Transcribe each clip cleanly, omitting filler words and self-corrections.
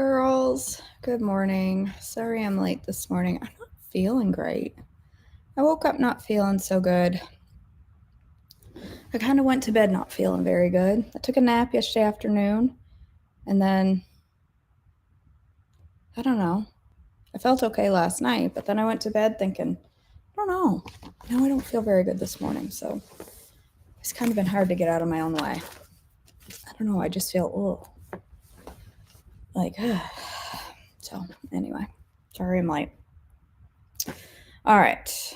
girls? Good morning. Sorry I'm late this morning. I'm not feeling great. I woke up not feeling so good. I kind of went to bed not feeling very good. I took a nap yesterday afternoon, and then, I don't know. I felt okay last night, but then I went to bed thinking, I don't know. Now I don't feel very good this morning, so it's kind of been hard to get out of my own way. I don't know. I just feel, like, so anyway, sorry I'm late. All right.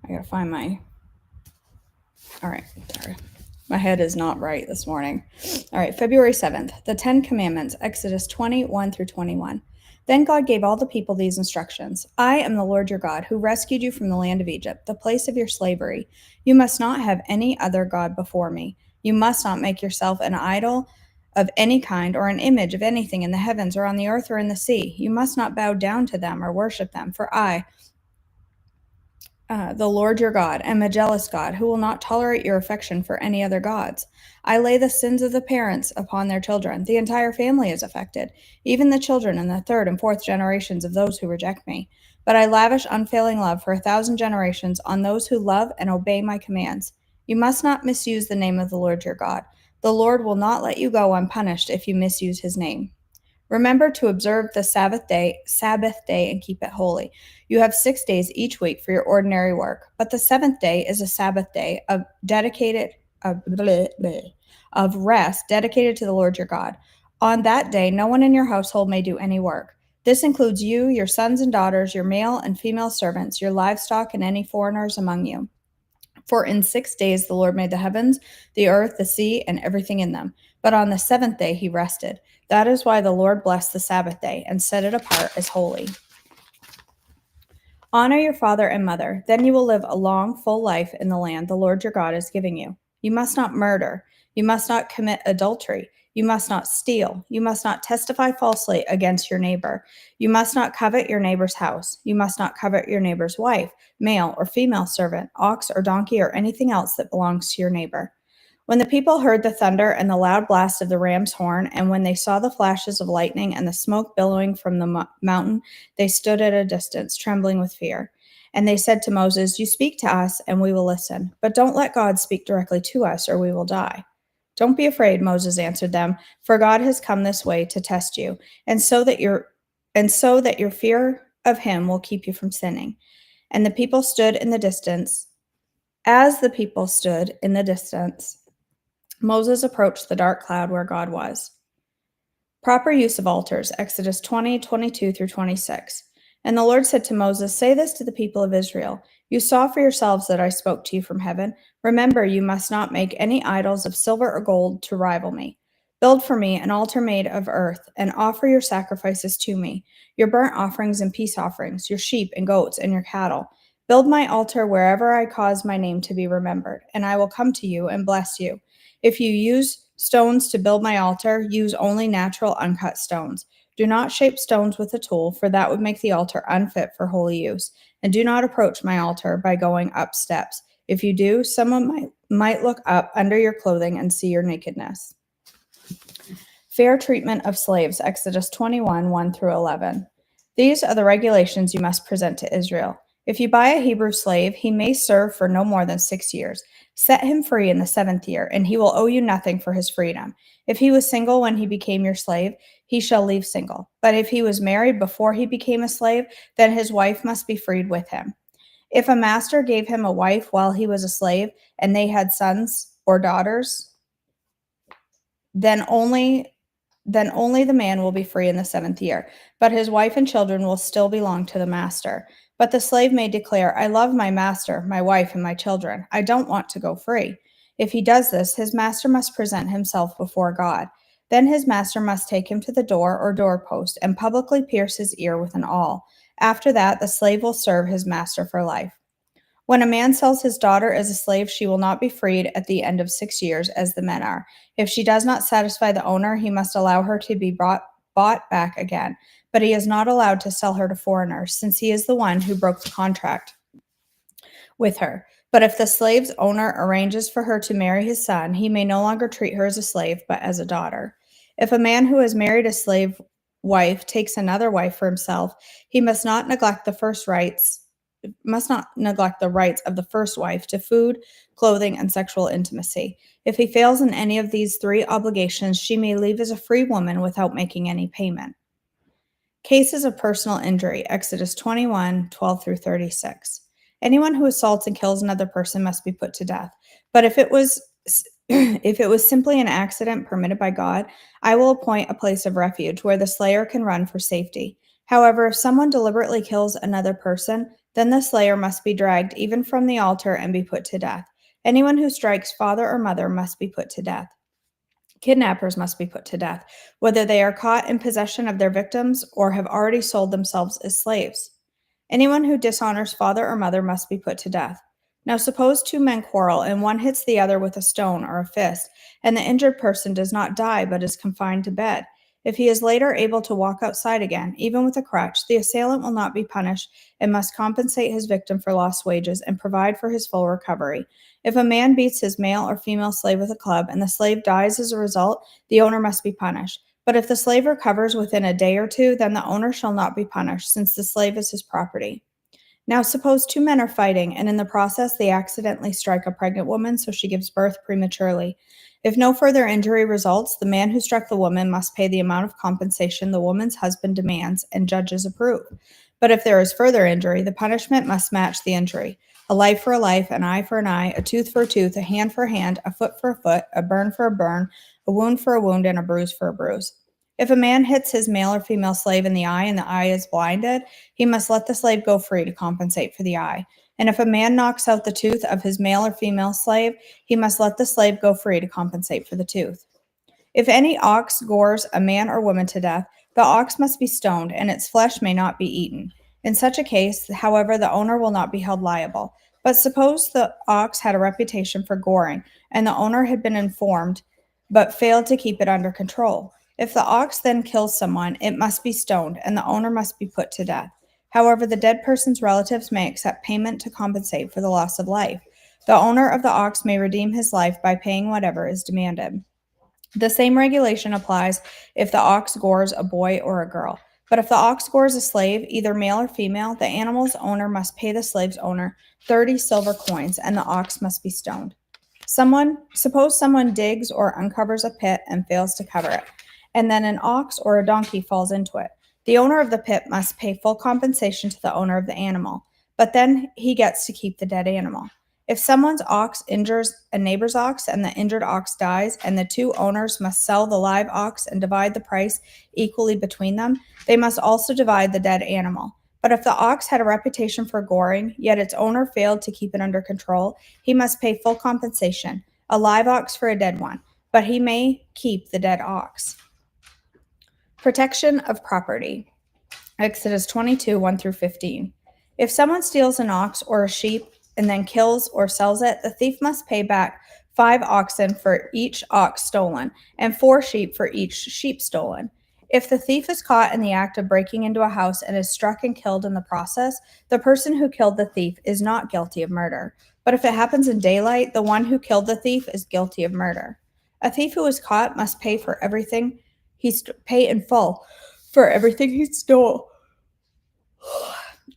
I gotta find my. All right, sorry. My head is not right this morning. All right, February 7th, the 10 Commandments, Exodus 21 through 21. Then God gave all the people these instructions. I am the Lord your God, who rescued you from the land of Egypt, the place of your slavery. You must not have any other God before me. You must not make yourself an idol of any kind or an image of anything in the heavens or on the earth or in the sea. You must not bow down to them or worship them, for I, the Lord your God, am a jealous God who will not tolerate your affection for any other gods. I lay the sins of the parents upon their children. The entire family is affected, even the children in the third and fourth generations of those who reject me. But I lavish unfailing love for 1,000 generations on those who love and obey my commands. You must not misuse the name of the Lord your God. The Lord will not let you go unpunished if you misuse his name. Remember to observe the Sabbath day, and keep it holy. You have 6 days each week for your ordinary work, but the seventh day is a Sabbath day of rest dedicated to the Lord your God. On that day, no one in your household may do any work. This includes you, your sons and daughters, your male and female servants, your livestock, and any foreigners among you. For in 6 days the Lord made the heavens, the earth, the sea, and everything in them. But on the seventh day he rested. That is why the Lord blessed the Sabbath day and set it apart as holy. Honor your father and mother. Then you will live a long, full life in the land the Lord your God is giving you. You must not murder. You must not commit adultery. You must not steal. You must not testify falsely against your neighbor. You must not covet your neighbor's house. You must not covet your neighbor's wife, male or female servant, ox or donkey, or anything else that belongs to your neighbor. When the people heard the thunder and the loud blast of the ram's horn, and when they saw the flashes of lightning and the smoke billowing from the mountain, they stood at a distance, trembling with fear. And they said to Moses, "You speak to us, and we will listen. But don't let God speak directly to us, or we will die." "Don't be afraid," Moses answered them, "for God has come this way to test you, and so that your fear of him will keep you from sinning." And the people stood in the distance. As the people stood in the distance, Moses approached the dark cloud where God was. Proper use of altars, Exodus 20:22 through 26. And the Lord said to Moses, "Say this to the people of Israel. You saw for yourselves that I spoke to you from heaven. Remember, you must not make any idols of silver or gold to rival me. Build for me an altar made of earth and offer your sacrifices to me, your burnt offerings and peace offerings, your sheep and goats and your cattle. Build my altar wherever I cause my name to be remembered, and I will come to you and bless you. If you use stones to build my altar, use only natural uncut stones. Do not shape stones with a tool, for that would make the altar unfit for holy use. And do not approach my altar by going up steps. If you do, someone might look up under your clothing and see your nakedness." Fair treatment of slaves, Exodus 21, 1 through 11. These are the regulations you must present to Israel. If you buy a Hebrew slave, he may serve for no more than 6 years. Set him free in the 7th year, and he will owe you nothing for his freedom. If he was single when he became your slave, he shall leave single. But if he was married before he became a slave, then his wife must be freed with him. If a master gave him a wife while he was a slave, and they had sons or daughters, then only the man will be free in the 7th year, but his wife and children will still belong to the master. But the slave may declare, "I love my master, my wife, and my children. I don't want to go free." If he does this, his master must present himself before God. Then his master must take him to the door or doorpost and publicly pierce his ear with an awl. After that, the slave will serve his master for life. When a man sells his daughter as a slave, she will not be freed at the end of 6 years, as the men are. If she does not satisfy the owner, he must allow her to be bought back again. But he is not allowed to sell her to foreigners, since he is the one who broke the contract with her. But if the slave's owner arranges for her to marry his son, he may no longer treat her as a slave, but as a daughter. If a man who has married a slave wife takes another wife for himself, he must not neglect the rights of the first wife to food, clothing, and sexual intimacy. If he fails in any of these three obligations, she may leave as a free woman without making any payment. Cases of personal injury, Exodus 21:12 through 36. Anyone who assaults and kills another person must be put to death. But if it was if it was simply an accident permitted by God, I will appoint a place of refuge where the slayer can run for safety. However, if someone deliberately kills another person, then the slayer must be dragged even from the altar and be put to death. Anyone who strikes father or mother must be put to death. Kidnappers must be put to death, whether they are caught in possession of their victims or have already sold themselves as slaves. Anyone who dishonors father or mother must be put to death. Now, suppose two men quarrel and one hits the other with a stone or a fist, and the injured person does not die but is confined to bed. If he is later able to walk outside again, even with a crutch, the assailant will not be punished and must compensate his victim for lost wages and provide for his full recovery. If a man beats his male or female slave with a club and the slave dies as a result, the owner must be punished. But if the slave recovers within a day or two, then the owner shall not be punished, since the slave is his property. Now, suppose two men are fighting, and in the process, they accidentally strike a pregnant woman, so she gives birth prematurely. If no further injury results, the man who struck the woman must pay the amount of compensation the woman's husband demands and judges approve. But if there is further injury, the punishment must match the injury. A life for a life, an eye for an eye, a tooth for a tooth, a hand for a hand, a foot for a foot, a burn for a burn, a wound for a wound, and a bruise for a bruise. If a man hits his male or female slave in the eye and the eye is blinded, he must let the slave go free to compensate for the eye. And if a man knocks out the tooth of his male or female slave, he must let the slave go free to compensate for the tooth. If any ox gores a man or woman to death, the ox must be stoned, and its flesh may not be eaten. In such a case, however, the owner will not be held liable. But suppose the ox had a reputation for goring, and the owner had been informed but failed to keep it under control. If the ox then kills someone, it must be stoned, and the owner must be put to death. However, the dead person's relatives may accept payment to compensate for the loss of life. The owner of the ox may redeem his life by paying whatever is demanded. The same regulation applies if the ox gores a boy or a girl. But if the ox gores a slave, either male or female, the animal's owner must pay the slave's owner 30 silver coins, and the ox must be stoned. Suppose someone digs or uncovers a pit and fails to cover it, and then an ox or a donkey falls into it. The owner of the pit must pay full compensation to the owner of the animal, but then he gets to keep the dead animal. If someone's ox injures a neighbor's ox and the injured ox dies, and the two owners must sell the live ox and divide the price equally between them, they must also divide the dead animal. But if the ox had a reputation for goring, yet its owner failed to keep it under control, he must pay full compensation, a live ox for a dead one, but he may keep the dead ox. Protection of property. Exodus 22:1 through 15. If someone steals an ox or a sheep and then kills or sells it, the thief must pay back 5 oxen for each ox stolen and 4 sheep for each sheep stolen. If the thief is caught in the act of breaking into a house and is struck and killed in the process, the person who killed the thief is not guilty of murder. But if it happens in daylight, the one who killed the thief is guilty of murder. A thief who is caught must pay for everything pay in full for everything he stole.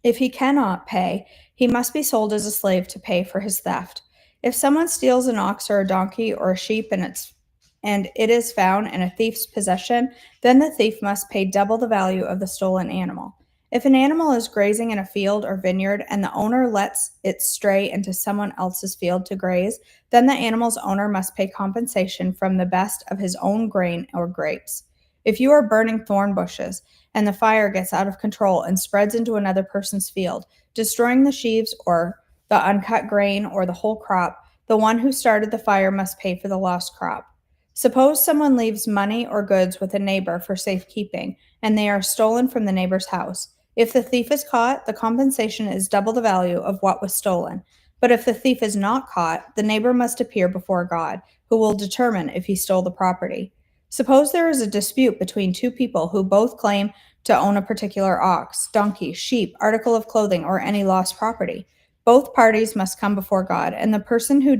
If he cannot pay, he must be sold as a slave to pay for his theft. If someone steals an ox or a donkey or a sheep and it is found in a thief's possession, then the thief must pay double the value of the stolen animal. If an animal is grazing in a field or vineyard and the owner lets it stray into someone else's field to graze, then the animal's owner must pay compensation from the best of his own grain or grapes. If you are burning thorn bushes and the fire gets out of control and spreads into another person's field, destroying the sheaves or the uncut grain or the whole crop, the one who started the fire must pay for the lost crop. Suppose someone leaves money or goods with a neighbor for safekeeping, and they are stolen from the neighbor's house. If the thief is caught, the compensation is double the value of what was stolen. But if the thief is not caught, the neighbor must appear before God, who will determine if he stole the property. Suppose there is a dispute between two people who both claim to own a particular ox, donkey, sheep, article of clothing, or any lost property. Both parties must come before God, and the person who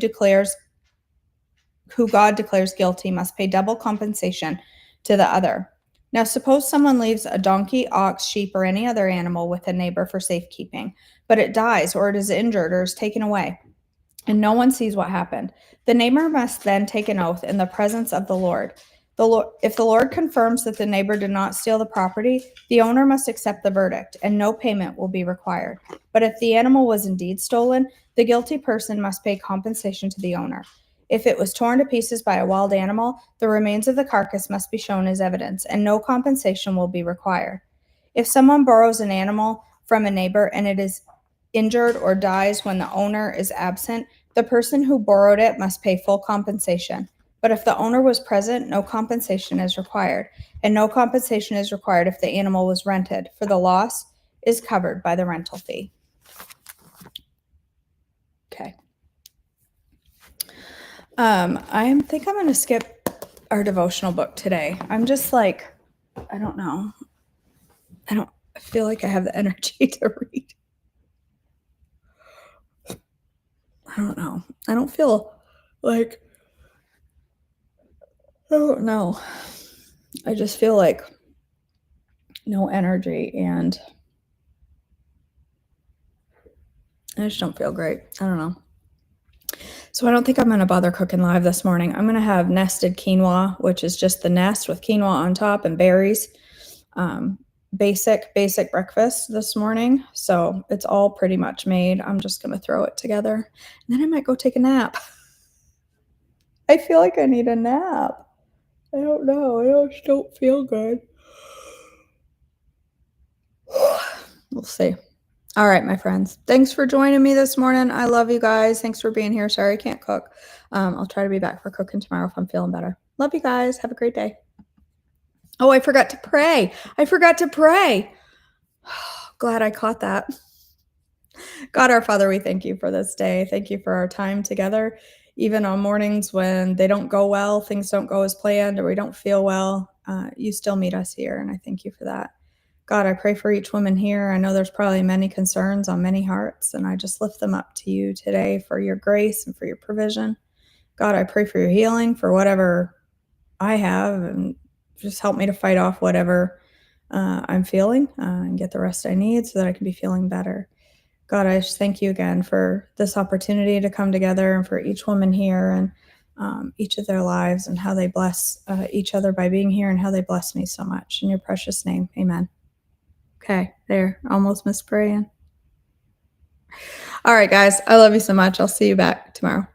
God declares guilty must pay double compensation to the other. Now, suppose someone leaves a donkey, ox, sheep, or any other animal with a neighbor for safekeeping, but it dies, or it is injured, or is taken away, and no one sees what happened. The neighbor must then take an oath in the presence of the Lord. If the Lord confirms that the neighbor did not steal the property, the owner must accept the verdict, and no payment will be required. But if the animal was indeed stolen, the guilty person must pay compensation to the owner. If it was torn to pieces by a wild animal, the remains of the carcass must be shown as evidence, and no compensation will be required. If someone borrows an animal from a neighbor and it is injured or dies when the owner is absent, the person who borrowed it must pay full compensation. But if the owner was present, no compensation is required, and no compensation is required if the animal was rented, for the loss is covered by the rental fee. Okay. I think I'm going to skip our devotional book today. I'm just like, I don't know. I feel like I have the energy to read. I don't know. I don't feel like, I don't know. I just feel like no energy, and I just don't feel great. I don't know. So I don't think I'm going to bother cooking live this morning. I'm going to have nested quinoa, which is just the nest with quinoa on top and berries. Basic breakfast this morning. So it's all pretty much made. I'm just going to throw it together. And then I might go take a nap. I feel like I need a nap. I don't know. I just don't feel good. We'll see. All right, my friends. Thanks for joining me this morning. I love you guys. Thanks for being here. Sorry I can't cook. I'll try to be back for cooking tomorrow if I'm feeling better. Love you guys. Have a great day. Oh, I forgot to pray. Glad I caught that. God, our Father, we thank you for this day. Thank you for our time together. Even on mornings when they don't go well, things don't go as planned, or we don't feel well, you still meet us here, and I thank you for that. God, I pray for each woman here. I know there's probably many concerns on many hearts, and I just lift them up to you today for your grace and for your provision. God, I pray for your healing for whatever I have, and just help me to fight off whatever I'm feeling and get the rest I need so that I can be feeling better. God, I just thank you again for this opportunity to come together, and for each woman here and each of their lives, and how they bless each other by being here, and how they bless me so much. In your precious name, amen. Okay, there. Almost missed praying. All right, guys. I love you so much. I'll see you back tomorrow.